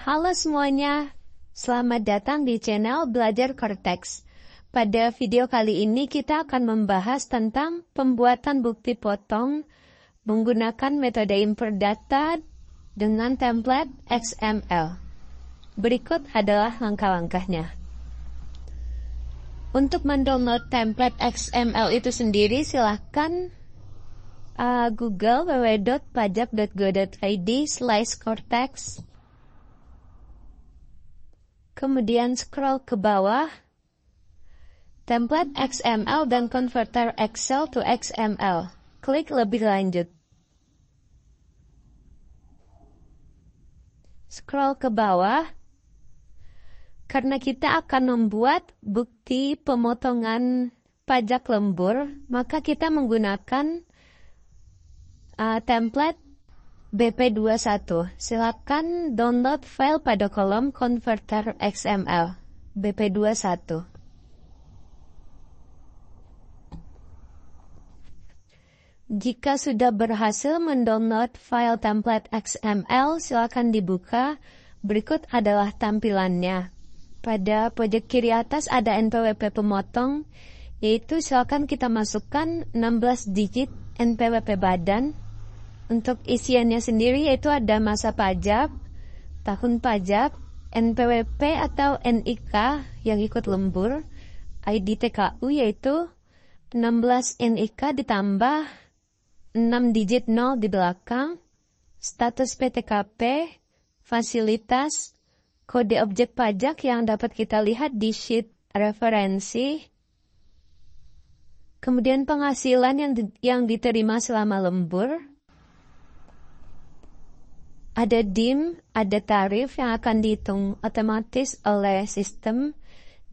Halo semuanya, selamat datang di channel Belajar Cortex. Pada video kali ini kita akan membahas tentang pembuatan bukti potong menggunakan metode import data dengan template XML. Berikut adalah langkah-langkahnya. Untuk mendownload template XML itu sendiri, silahkan Google www.pajak.go.id/cortex. Kemudian scroll ke bawah, template XML dan converter Excel to XML. Klik lebih lanjut. Scroll ke bawah, karena kita akan membuat bukti pemotongan pajak lembur, maka kita menggunakan template BP21. Silakan download file pada kolom converter XML BP21. Jika sudah berhasil mendownload file template XML, silakan dibuka. Berikut adalah tampilannya. Pada pojok kiri atas ada NPWP pemotong, yaitu silakan kita masukkan 16 digit NPWP badan. Untuk isiannya sendiri yaitu ada masa pajak, tahun pajak, NPWP atau NIK yang ikut lembur, ID TKU yaitu 16 NIK ditambah 6 digit 0 di belakang, status PTKP, fasilitas, kode objek pajak yang dapat kita lihat di sheet referensi, kemudian penghasilan yang diterima selama lembur, ada DIM, ada tarif yang akan dihitung otomatis oleh sistem,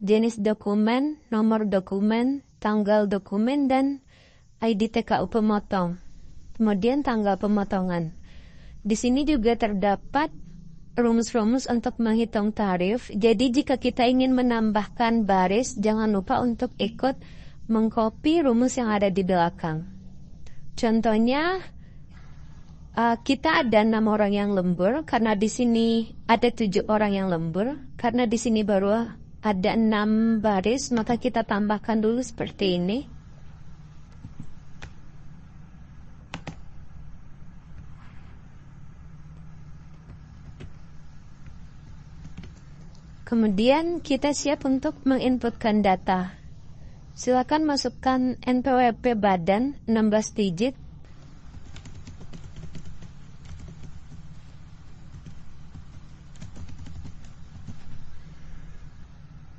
jenis dokumen, nomor dokumen, tanggal dokumen, dan ID TKU pemotong. Kemudian tanggal pemotongan. Di sini juga terdapat rumus-rumus untuk menghitung tarif. Jadi jika kita ingin menambahkan baris, jangan lupa untuk ikut mengcopy rumus yang ada di belakang. Contohnya, kita ada 6 orang yang lembur, karena di sini ada 7 orang yang lembur. Karena di sini baru ada 6 baris, maka kita tambahkan dulu seperti ini. Kemudian kita siap untuk menginputkan data. Silakan masukkan NPWP badan 16 digit.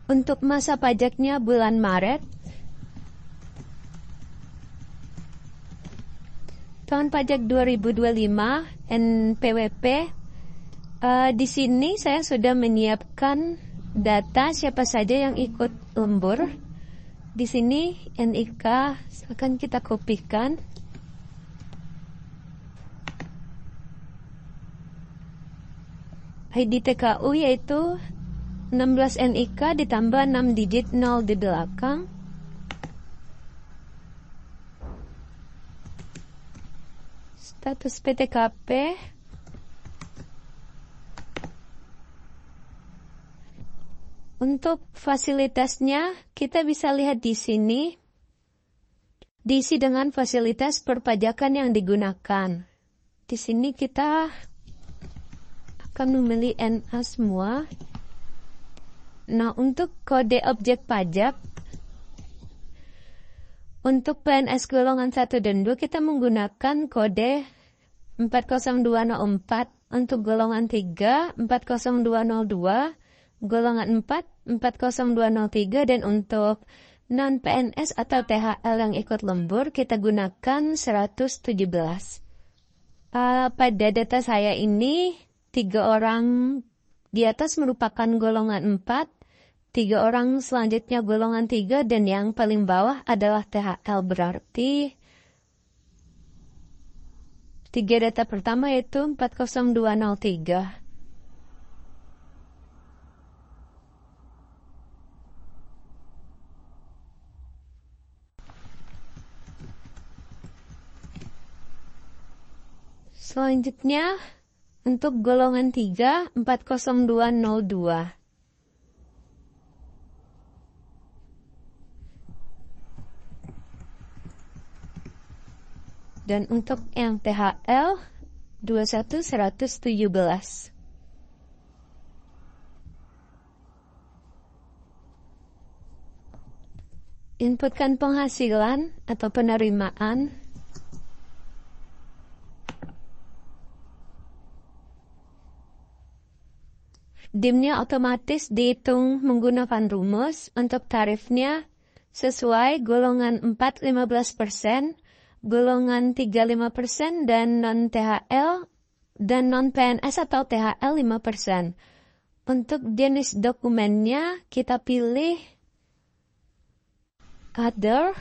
Untuk masa pajaknya bulan Maret. Tahun pajak 2025 NPWP. Di sini saya sudah menyiapkan data siapa saja yang ikut lembur. Di sini NIK akan kita kopikan. ID TKU yaitu 16 NIK ditambah 6 digit 0 di belakang. Status PTKP. Untuk fasilitasnya kita bisa lihat di sini. Diisi dengan fasilitas perpajakan yang digunakan. Di sini kita akan memilih NA semua. Nah, untuk kode objek pajak, untuk PNS golongan 1 dan 2 kita menggunakan kode 40204, untuk golongan 3 40202, golongan 4 40203, dan untuk non-PNS atau THL yang ikut lembur kita gunakan 117. Pada data saya ini 3 orang di atas merupakan golongan 4, 3 orang selanjutnya golongan 3, dan yang paling bawah adalah THL. Berarti 3 data pertama yaitu 40203. Selanjutnya Untuk golongan 3, 40202. Dan untuk yang THL 21117. Inputkan penghasilan atau penerimaan. DIM-nya otomatis dihitung menggunakan rumus. Untuk tarifnya sesuai golongan 4 15%, golongan 3 5%, dan non-THL dan non-PNS atau THL 5%. Untuk jenis dokumennya kita pilih Other.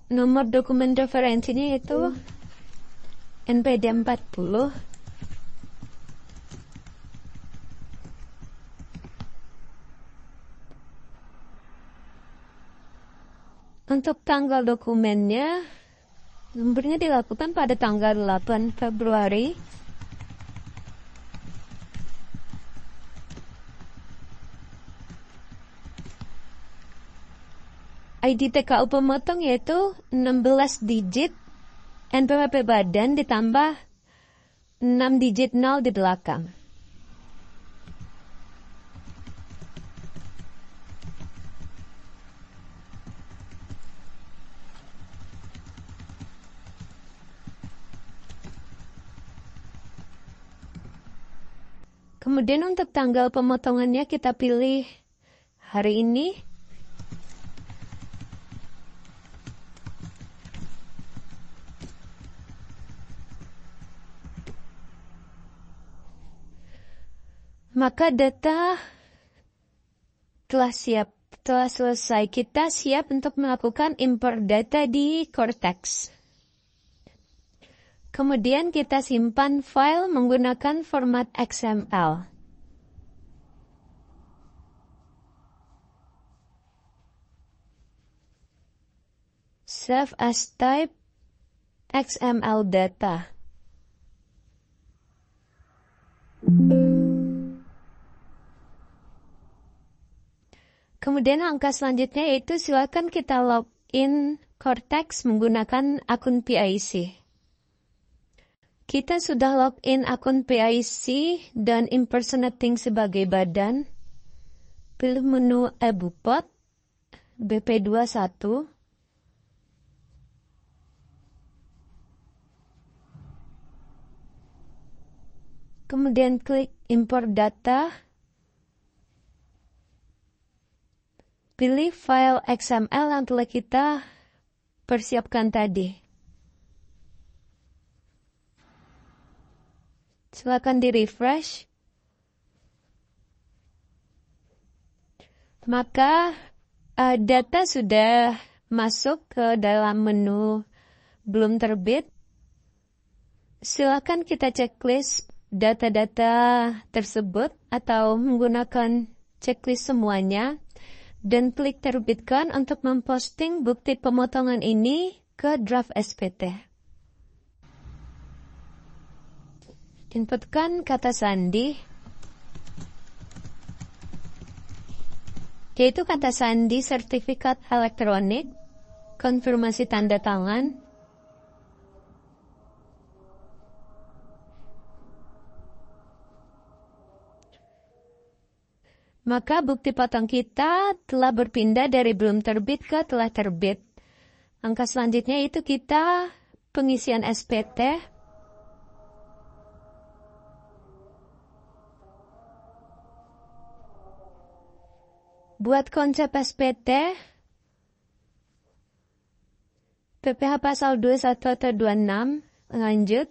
Nomor dokumen referensinya itu NPD 40. Untuk tanggal dokumennya, nomornya dilakukan pada tanggal 8 Februari. ID TKU pemotong yaitu 16 digit, NPWP badan ditambah 6 digit 0 di belakang. Kemudian untuk tanggal pemotongannya kita pilih hari ini. Maka data telah siap, telah selesai. Kita siap untuk melakukan import data di Cortex. Kemudian kita simpan file menggunakan format XML. Save as type XML data. Kemudian langkah selanjutnya yaitu silakan kita login Cortex menggunakan akun PIC. Kita sudah login akun PIC dan impersonating sebagai badan. Pilih menu EBUPOT BP21. Kemudian klik import data. Pilih file XML yang telah kita persiapkan tadi. Silakan di-refresh. Maka data sudah masuk ke dalam menu belum terbit. Silakan kita checklist data-data tersebut atau menggunakan checklist semuanya. Dan klik terbitkan untuk memposting bukti pemotongan ini ke draft SPT. Inputkan kata sandi, yaitu kata sandi sertifikat elektronik, konfirmasi tanda tangan, maka bukti potong kita telah berpindah dari belum terbit ke telah terbit. Langkah selanjutnya itu kita pengisian SPT. Buat konsep SPT, PPH pasal 2126, lanjut.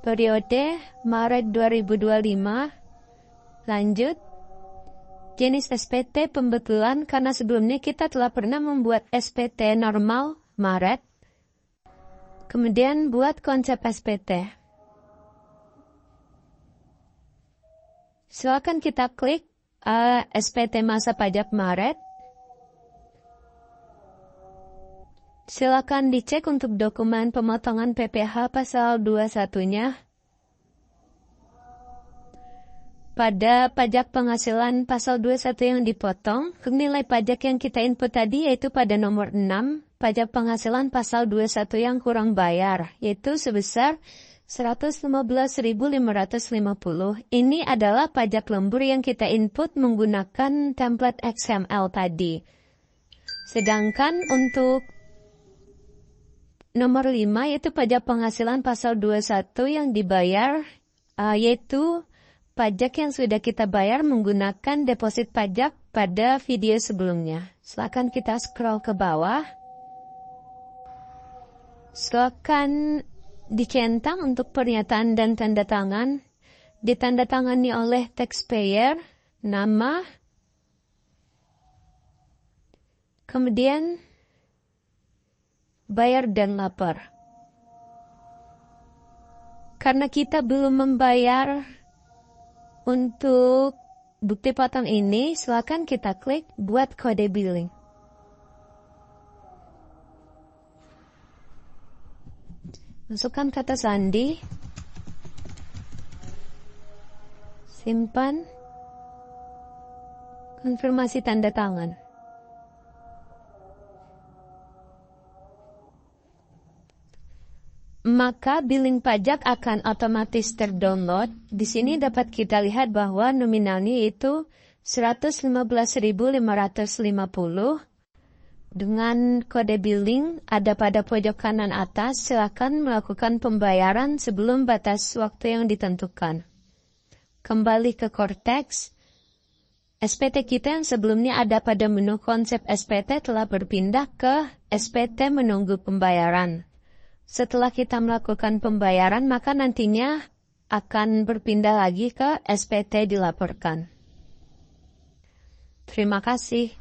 Periode Maret 2025, lanjut. Jenis SPT pembetulan karena sebelumnya kita telah pernah membuat SPT normal Maret. Kemudian buat konsep SPT. Silakan kita klik SPT masa pajak Maret. Silakan dicek untuk dokumen pemotongan PPh pasal 21-nya. Pada pajak penghasilan pasal 21 yang dipotong, nilai pajak yang kita input tadi yaitu pada nomor 6, pajak penghasilan pasal 21 yang kurang bayar, yaitu sebesar 115.550. Ini adalah pajak lembur yang kita input menggunakan template XML tadi. Sedangkan untuk nomor 5 yaitu pajak penghasilan pasal 21 yang dibayar, yaitu pajak yang sudah kita bayar menggunakan deposit pajak pada video sebelumnya. Silakan kita scroll ke bawah. Silakan dicentang untuk pernyataan dan tanda tangan. Ditandatangani oleh taxpayer, nama, kemudian bayar dan lapor. Karena kita belum membayar untuk bukti potong ini, silakan kita klik buat kode billing. Masukkan kata sandi. Simpan. Konfirmasi tanda tangan. Maka billing pajak akan otomatis terdownload. Di sini dapat kita lihat bahwa nominalnya itu 115.550 dengan kode billing ada pada pojok kanan atas. Silakan melakukan pembayaran sebelum batas waktu yang ditentukan. Kembali ke Cortex. SPT kita yang sebelumnya ada pada menu konsep SPT telah berpindah ke SPT menunggu pembayaran. Setelah kita melakukan pembayaran, maka nantinya akan berpindah lagi ke SPT dilaporkan. Terima kasih.